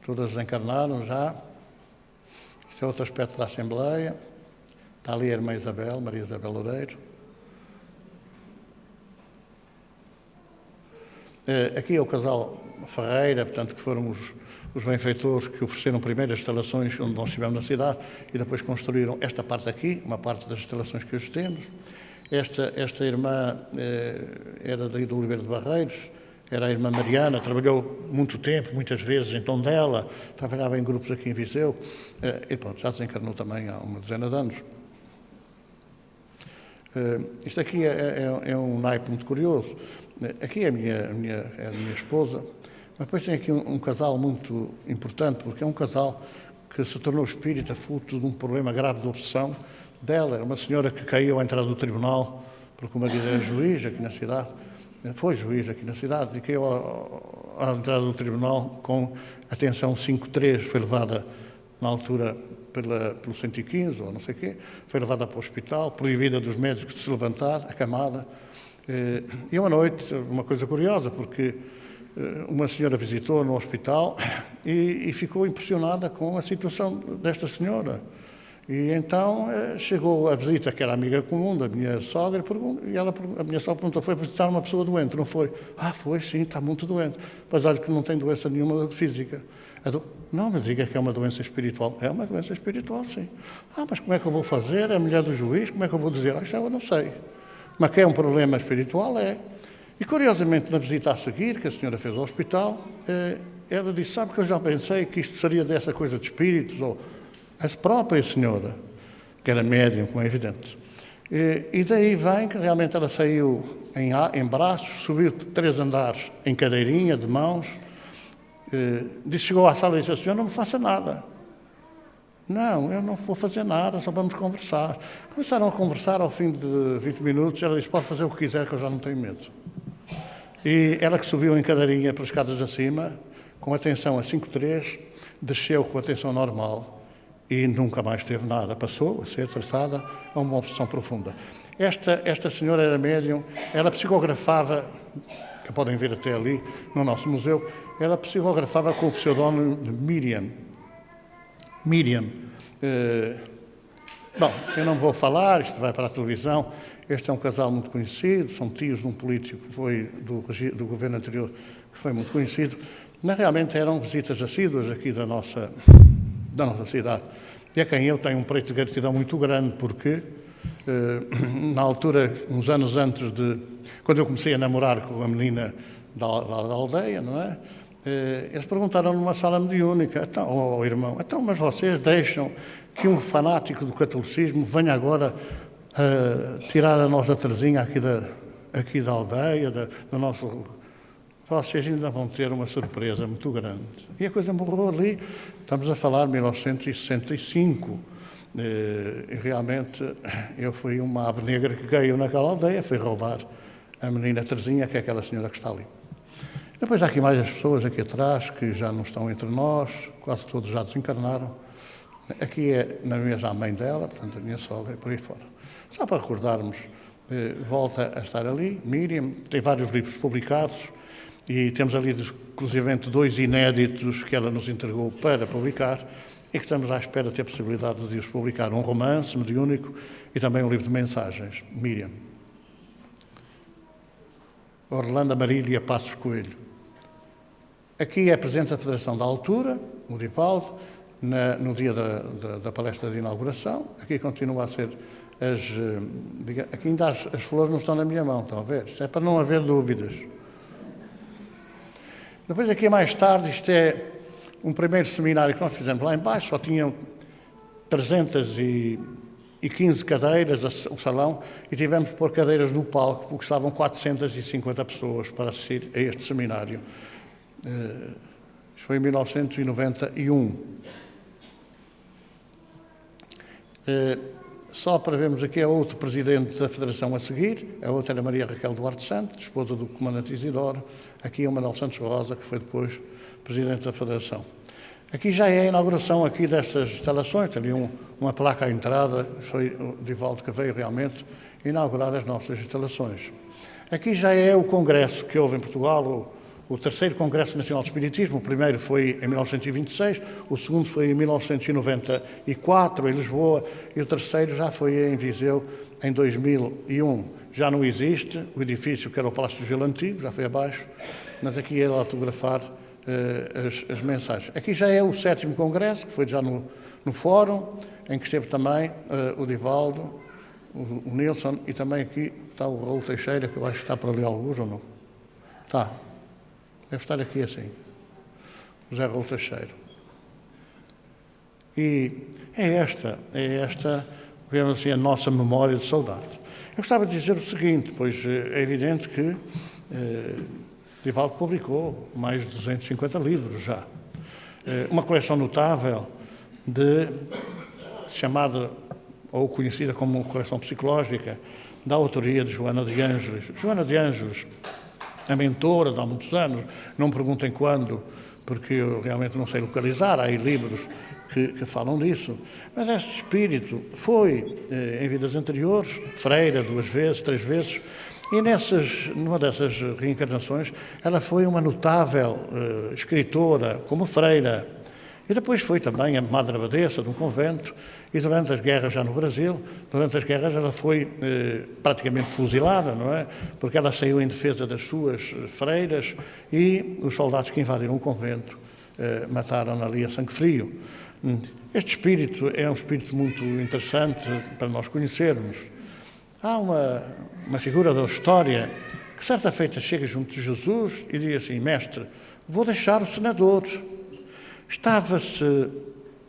Todas desencarnaram já. Isto é outro aspecto da Assembleia. Está ali a irmã Isabel, Maria Isabel Loureiro. Aqui é o casal Ferreira, portanto, que foram os benfeitores que ofereceram primeiro as instalações onde nós estivemos na cidade e depois construíram esta parte aqui, uma parte das instalações que hoje temos. Esta irmã era daí do Oliveira de Barreiros, era a irmã Mariana, trabalhou muito tempo, muitas vezes em Tondela, trabalhava em grupos aqui em Viseu e pronto, já desencarnou também há uma dezena de anos. Isto aqui é um naipe muito curioso. Aqui é a minha esposa, mas depois tem aqui um casal muito importante, porque é um casal que se tornou espírita fruto de um problema grave de obsessão dela. Era uma senhora que caiu à entrada do tribunal, porque o marido era juiz aqui na cidade, foi juiz aqui na cidade, e caiu à entrada do tribunal com a tensão 5.3, foi levada na altura pelo 115 ou não sei o quê, foi levada para o hospital, proibida dos médicos de se levantar, acamada. E uma noite, uma coisa curiosa, porque uma senhora visitou no hospital e ficou impressionada com a situação desta senhora. E então chegou a visita, que era amiga comum da minha sogra, e a minha sogra perguntou: foi visitar uma pessoa doente, não foi? Foi sim, está muito doente. Mas olha que não tem doença nenhuma física. Não, mas diga que é uma doença espiritual. É uma doença espiritual, sim. Mas como é que eu vou fazer? É a mulher do juiz, como é que eu vou dizer? Já eu não sei. Mas que é um problema espiritual, é. E curiosamente, na visita a seguir, que a senhora fez ao hospital, ela disse: sabe que eu já pensei que isto seria dessa coisa de espíritos, ou a própria senhora, que era médium, como é evidente. E daí vem que realmente ela saiu em braços, subiu 3 andares em cadeirinha, de mãos, chegou à sala e disse: senhor, não me faça nada. Não, eu não vou fazer nada, só vamos conversar. Começaram a conversar, ao fim de 20 minutos, ela disse: pode fazer o que quiser, que eu já não tenho medo. E ela, que subiu em cadeirinha pelas escadas acima, com a tensão a 5.3, desceu com a tensão normal e nunca mais teve nada. Passou a ser tratada a uma obsessão profunda. Esta senhora era médium, ela psicografava, que podem ver até ali no nosso museu, ela psicografava com o pseudónimo de Miriam. Bom, eu não vou falar, isto vai para a televisão. Este é um casal muito conhecido, são tios de um político que foi do governo anterior, que foi muito conhecido. Mas realmente eram visitas assíduas aqui da nossa cidade. E a quem eu tenho um preço de gratidão muito grande, porque na altura, uns anos antes quando eu comecei a namorar com a menina da aldeia, não é? Eles perguntaram numa sala mediúnica: então, irmão, mas vocês deixam que um fanático do catolicismo venha agora tirar a nossa Teresinha aqui da aldeia, do nosso... Vocês ainda vão ter uma surpresa muito grande. E a coisa morreu ali. Estamos a falar de 1965. E realmente eu fui uma ave negra que caiu naquela aldeia, fui roubar a menina Teresinha, que é aquela senhora que está ali. Depois há aqui mais as pessoas aqui atrás, que já não estão entre nós, quase todos já desencarnaram. Aqui é na mesa a mãe dela, portanto a minha sogra, e por aí fora. Só para recordarmos, volta a estar ali, Miriam, tem vários livros publicados, e temos ali exclusivamente 2 inéditos que ela nos entregou para publicar, e que estamos à espera de ter a possibilidade de os publicar. Um romance mediúnico e também um livro de mensagens, Miriam. Orlando Marília Passos Coelho. Aqui é presidente da Federação da Altura, o Divaldo, no dia da palestra de inauguração. Aqui continua a ser aqui ainda as flores não estão na minha mão, estão a ver? Isto é para não haver dúvidas. Depois aqui mais tarde, isto é um primeiro seminário que nós fizemos lá embaixo, só tinham 315 cadeiras o salão, e tivemos que pôr cadeiras no palco, porque estavam 450 pessoas para assistir a este seminário. Isto foi em 1991. Só para vermos aqui é outro presidente da Federação a seguir, a outra era Maria Raquel Duarte Santos, esposa do comandante Isidoro. Aqui é o Manuel Santos Rosa, que foi depois presidente da Federação. Aqui já é a inauguração aqui destas instalações, tem ali uma placa à entrada, foi o Divaldo que veio realmente inaugurar as nossas instalações. Aqui já é o congresso que houve em Portugal, o 3º Congresso Nacional de Espiritismo. O primeiro foi em 1926, o segundo foi em 1994, em Lisboa, e o terceiro já foi em Viseu, em 2001. já não existe, o edifício que era o Palácio do Gelo Antigo, já foi abaixo, mas aqui ele autografar as mensagens. Aqui já é o 7º Congresso, que foi já no Fórum, em que esteve também o Divaldo, o Nilson, e também aqui está o Raul Teixeira, que eu acho que está por ali alguns ou não? Está. Deve estar aqui assim. José Raul Teixeira. E é esta, digamos assim, a nossa memória de saudade. Eu gostava de dizer o seguinte, pois é evidente que Divaldo publicou mais de 250 livros já. Uma coleção notável chamada ou conhecida como coleção psicológica, da autoria de Joana de Ângeles. Joana de Ângeles, a mentora de há muitos anos, não me perguntem quando, porque eu realmente não sei localizar, há aí livros que falam disso, mas este espírito foi, em vidas anteriores, freira 2 vezes, 3 vezes, e numa dessas reencarnações, ela foi uma notável escritora, como freira, e depois foi também a madre abadesa de um convento, e durante as guerras já no Brasil, durante as guerras ela foi praticamente fuzilada, não é? Porque ela saiu em defesa das suas freiras e os soldados que invadiram o convento mataram-na ali a sangue frio. Este espírito é um espírito muito interessante para nós conhecermos. Há uma figura da história que certa feita chega junto de Jesus e diz assim: Mestre, vou deixar o senador. Estava-se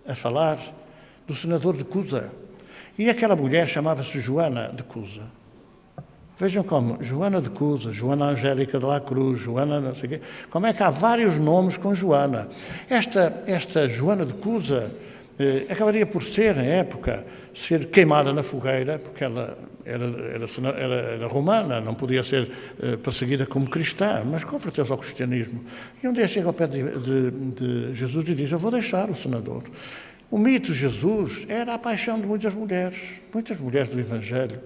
a falar do senador de Cusa. E aquela mulher chamava-se Joana de Cusa. Vejam como, Joana de Cusa, Joana Angélica de la Cruz, Joana não sei o quê. Como é que há vários nomes com Joana. Esta Joana de Cusa acabaria por ser, na época, ser queimada na fogueira, porque ela era romana, não podia ser perseguida como cristã, mas converteu-se ao cristianismo. E um dia chega ao pé de Jesus e diz: eu vou deixar o senador. O mito de Jesus era a paixão de muitas mulheres do Evangelho.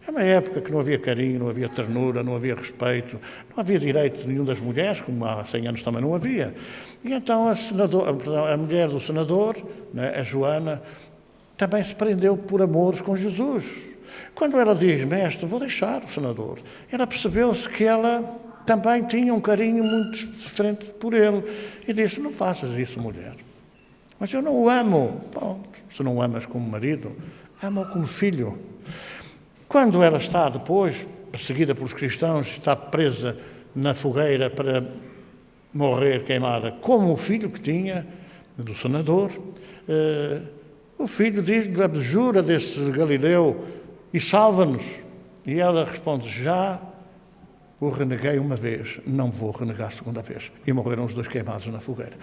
É uma época que não havia carinho, não havia ternura, não havia respeito, não havia direito de nenhum das mulheres, como há 100 anos também não havia. E então a mulher do senador, né, a Joana, também se prendeu por amores com Jesus. Quando ela diz: Mestre, vou deixar o senador, ela percebeu-se que ela também tinha um carinho muito diferente por ele. E disse: não faças isso, mulher. Mas eu não o amo. Bom, se não o amas como marido, ama-o como filho. Quando ela está depois perseguida pelos cristãos, está presa na fogueira para morrer queimada, como o filho que tinha do senador, o filho diz-lhe: abjura desse Galileu e salva-nos. E ela responde: já o reneguei uma vez, não vou renegar a segunda vez. E morreram os 2 queimados na fogueira.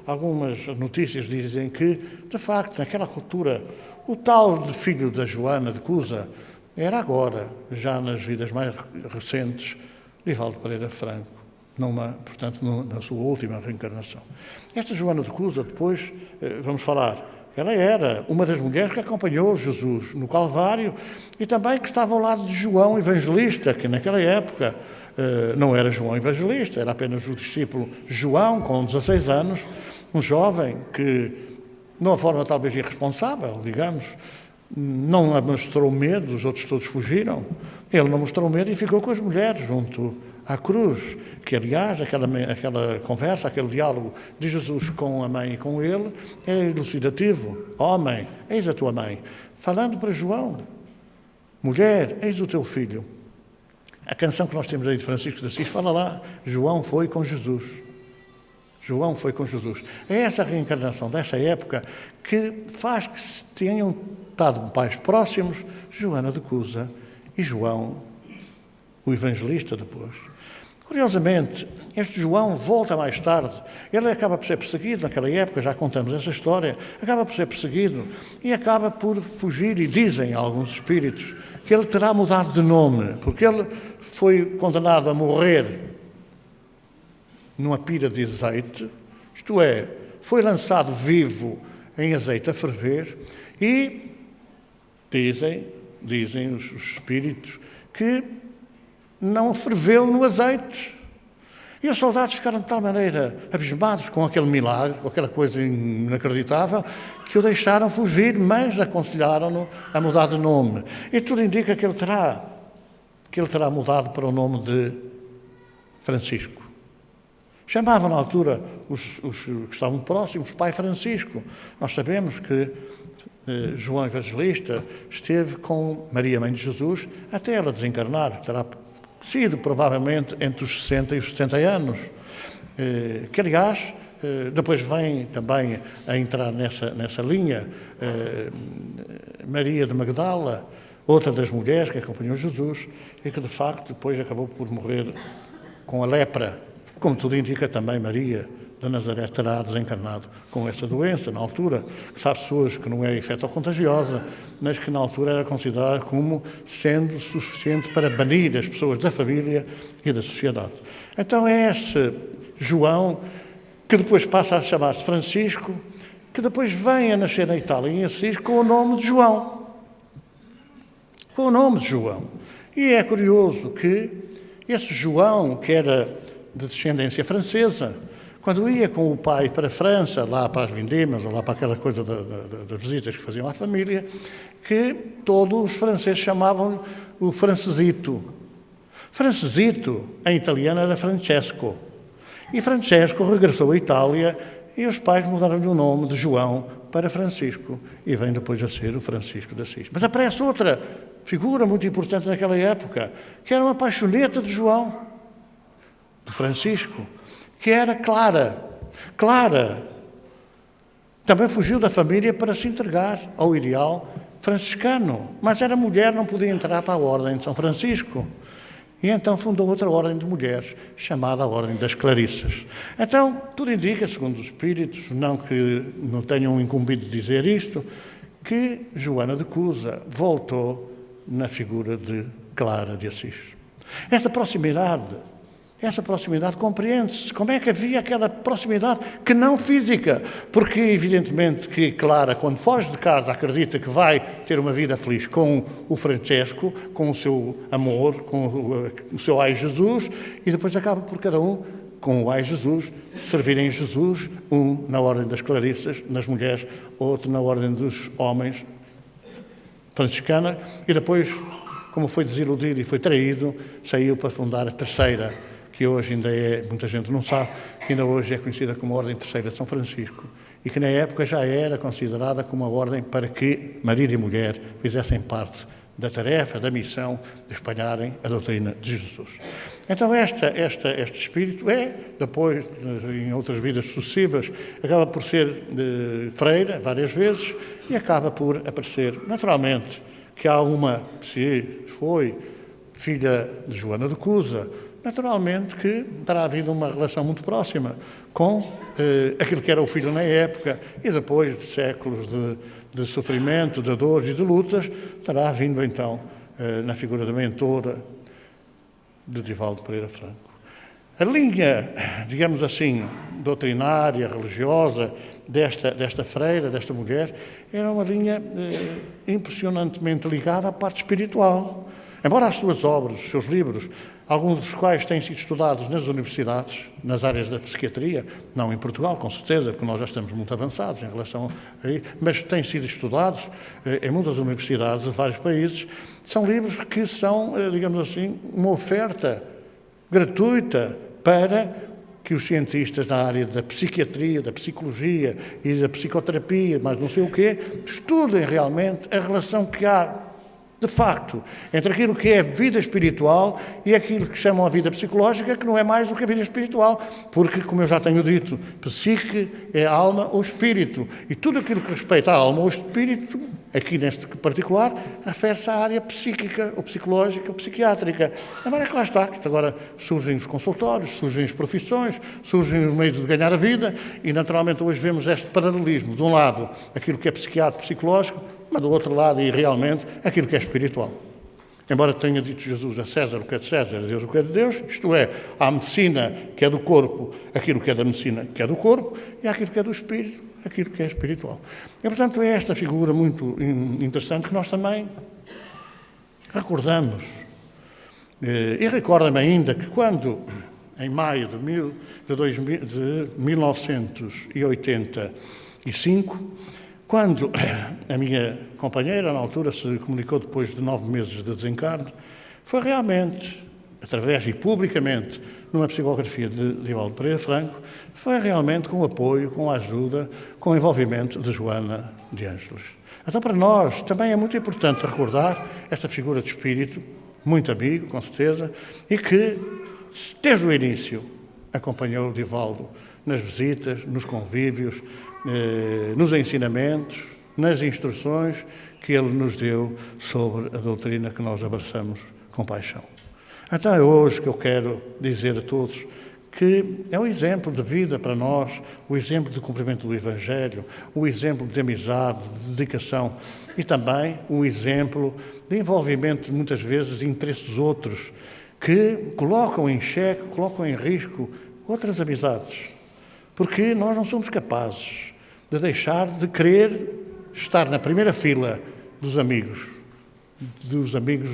Algumas notícias dizem que, de facto, naquela cultura, o tal de filho da Joana de Cusa era agora, já nas vidas mais recentes, Divaldo Pereira Franco, portanto, na sua última reencarnação. Esta Joana de Cusa, depois, vamos falar, ela era uma das mulheres que acompanhou Jesus no Calvário e também que estava ao lado de João Evangelista, que naquela época não era João Evangelista, era apenas o discípulo João, com 16 anos, um jovem que, de uma forma talvez irresponsável, digamos, não mostrou medo, os outros todos fugiram. Ele não mostrou medo e ficou com as mulheres junto à cruz, que aliás, aquela conversa, aquele diálogo de Jesus com a mãe e com ele, é elucidativo. Homem, eis a tua mãe. Falando para João, mulher, eis o teu filho. A canção que nós temos aí de Francisco de Assis fala lá: João foi com Jesus. João foi com Jesus. É essa reencarnação dessa época que faz que tenham estado pais próximos, Joana de Cusa e João, o Evangelista, depois. Curiosamente, este João volta mais tarde. Ele acaba por ser perseguido naquela época, já contamos essa história, acaba por ser perseguido e acaba por fugir, e dizem alguns espíritos que ele terá mudado de nome, porque ele foi condenado a morrer numa pira de azeite, isto é, foi lançado vivo em azeite a ferver, e dizem os espíritos que não ferveu no azeite. E os soldados ficaram de tal maneira abismados com aquele milagre, com aquela coisa inacreditável, que o deixaram fugir, mas aconselharam-no a mudar de nome. E tudo indica que ele terá mudado para o nome de Francisco. Chamavam na altura os que estavam próximos Pai Francisco. Nós sabemos que João Evangelista esteve com Maria, mãe de Jesus, até ela desencarnar. Terá sido provavelmente entre os 60 e os 70 anos. Que, aliás, depois vem também a entrar nessa linha Maria de Magdala, outra das mulheres que acompanhou Jesus e que, de facto, depois acabou por morrer com a lepra. Como tudo indica, também Maria de Nazaré terá desencarnado com essa doença, na altura, que sabe-se hoje que não é infecto-contagiosa, mas que na altura era considerada como sendo suficiente para banir as pessoas da família e da sociedade. Então é esse João, que depois passa a chamar-se Francisco, que depois vem a nascer na Itália, em Assis, com o nome de João. Com o nome de João. E é curioso que esse João, que era de descendência francesa, quando ia com o pai para a França, lá para as vindimas, ou lá para aquela coisa das visitas que faziam à família, que todos os franceses chamavam o Francesito. Francesito, em italiano, era Francesco. E Francesco regressou à Itália e os pais mudaram-lhe o nome de João para Francisco. E vem depois a ser o Francisco de Assis. Mas aparece outra figura muito importante naquela época, que era uma paixoneta de João, de Francisco, que era Clara. Clara também fugiu da família para se entregar ao ideal franciscano, mas era mulher, não podia entrar para a Ordem de São Francisco. E então fundou outra ordem de mulheres, chamada a Ordem das Clarissas. Então, tudo indica, segundo os espíritos, não que não tenham incumbido de dizer isto, que Joana de Cusa voltou na figura de Clara de Assis. Essa proximidade compreende-se. Como é que havia aquela proximidade que não física? Porque, evidentemente, que Clara, quando foge de casa, acredita que vai ter uma vida feliz com o Francesco, com o seu amor, com o seu ai Jesus, e depois acaba por cada um, com o ai Jesus, servirem Jesus, um na ordem das Clarissas, nas mulheres, outro na ordem dos homens franciscana, e depois, como foi desiludido e foi traído, saiu para fundar a terceira, que hoje ainda é, muita gente não sabe, que ainda hoje é conhecida como a Ordem Terceira de São Francisco, e que na época já era considerada como uma ordem para que marido e mulher fizessem parte da tarefa, da missão de espalharem a doutrina de Jesus. Então este espírito depois, em outras vidas sucessivas, acaba por ser freira várias vezes e acaba por aparecer, naturalmente, que há uma, se foi filha de Joana de Cusa, naturalmente que terá havido uma relação muito próxima com aquilo que era o filho na época e depois de séculos de sofrimento, de dores e de lutas, terá vindo então na figura da mentora de Divaldo Pereira Franco. A linha, digamos assim, doutrinária, religiosa desta freira, desta mulher, era uma linha impressionantemente ligada à parte espiritual. Embora as suas obras, os seus livros, alguns dos quais têm sido estudados nas universidades, nas áreas da psiquiatria, não em Portugal, com certeza, porque nós já estamos muito avançados em relação a isso, mas têm sido estudados em muitas universidades de vários países, são livros que são, digamos assim, uma oferta gratuita para que os cientistas na área da psiquiatria, da psicologia e da psicoterapia, mas não sei o quê, estudem realmente a relação que há, de facto, entre aquilo que é a vida espiritual e aquilo que chamam a vida psicológica, que não é mais do que a vida espiritual, porque, como eu já tenho dito, psique é alma ou espírito, e tudo aquilo que respeita a alma ou espírito, aqui neste particular, refere-se à área psíquica, ou psicológica, ou psiquiátrica. Agora é que lá está, que agora surgem os consultórios, surgem as profissões, surgem os meios de ganhar a vida, e naturalmente hoje vemos este paralelismo, de um lado, aquilo que é psiquiátrico, psicológico, mas do outro lado, e realmente, aquilo que é espiritual. Embora tenha dito Jesus a César o que é de César, a Deus o que é de Deus, isto é, há a medicina que é do corpo, aquilo que é da medicina que é do corpo, e há aquilo que é do espírito, aquilo que é espiritual. E, portanto, é esta figura muito interessante que nós também recordamos. E recorda-me ainda que quando em maio de 1985, quando a minha companheira, na altura, se comunicou depois de 9 meses de desencarne, foi realmente, através e publicamente, numa psicografia de Divaldo Pereira Franco, foi realmente com o apoio, com a ajuda, com o envolvimento de Joana de Ângeles. Então, para nós, também é muito importante recordar esta figura de espírito, muito amigo, com certeza, e que, desde o início, acompanhou Divaldo nas visitas, nos convívios, nos ensinamentos, nas instruções que ele nos deu sobre a doutrina que nós abraçamos com paixão. Então é hoje que eu quero dizer a todos que é um exemplo de vida para nós, o exemplo de cumprimento do Evangelho, o exemplo de amizade, de dedicação e também um exemplo de envolvimento, muitas vezes, de interesses outros que colocam em xeque, colocam em risco outras amizades. Porque nós não somos capazes de deixar de querer estar na primeira fila dos amigos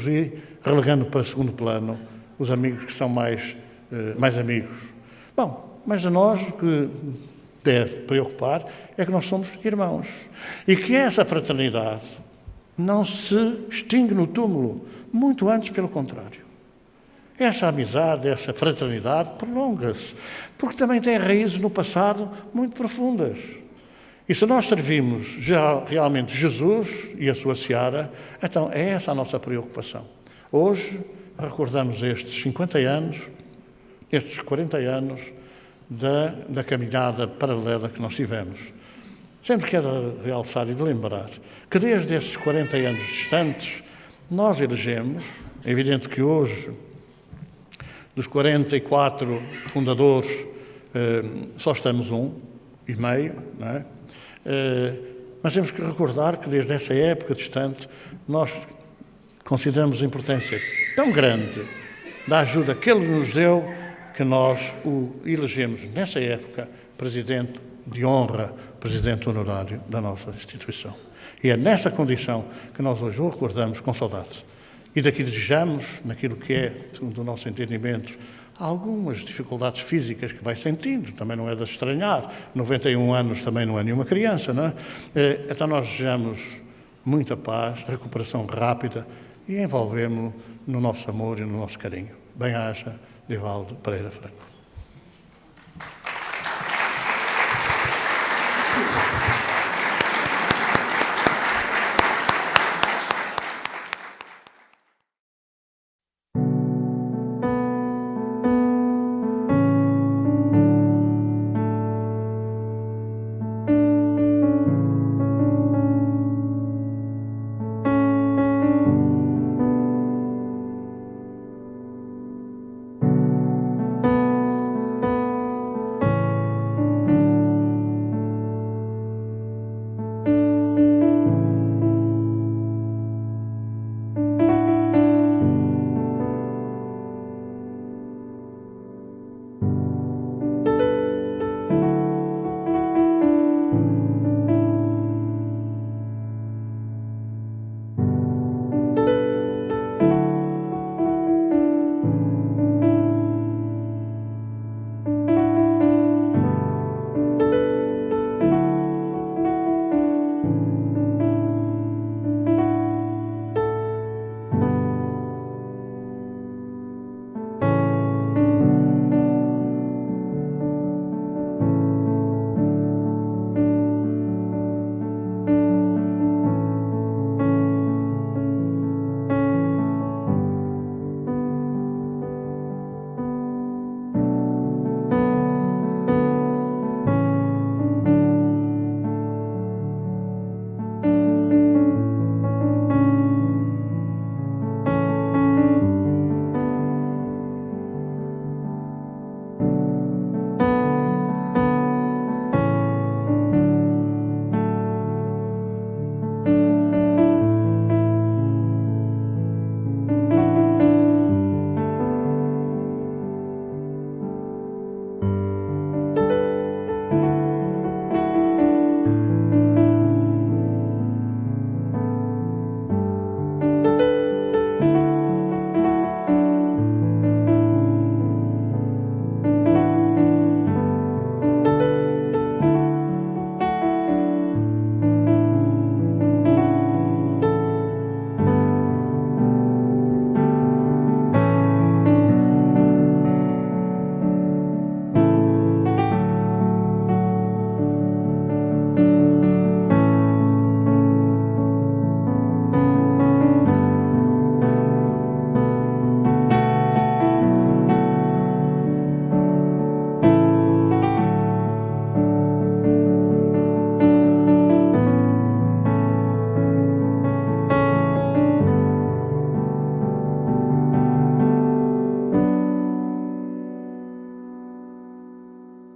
e relegando para segundo plano os amigos que são mais amigos. Bom, mas a nós o que deve preocupar é que nós somos irmãos e que essa fraternidade não se extingue no túmulo, muito antes pelo contrário. Essa amizade, essa fraternidade prolonga-se, porque também tem raízes no passado muito profundas. E se nós servimos já realmente Jesus e a sua seara, então é essa a nossa preocupação. Hoje recordamos estes 50 anos, estes 40 anos da caminhada paralela que nós tivemos. Sempre quero realçar e de lembrar que desde estes 40 anos distantes, nós elegemos, é evidente que hoje, dos 44 fundadores, só estamos 1,5, não é? Mas temos que recordar que desde essa época distante nós consideramos a importância tão grande da ajuda que ele nos deu que nós o elegemos nessa época presidente de honra, presidente honorário da nossa instituição. E é nessa condição que nós hoje o recordamos com saudade. E daqui desejamos, naquilo que é, segundo o nosso entendimento, algumas dificuldades físicas que vai sentindo, também não é de estranhar, 91 anos também não é nenhuma criança, não é? Então nós desejamos muita paz, recuperação rápida e envolvemos-lo no nosso amor e no nosso carinho. Bem-aja, Divaldo Pereira Franco.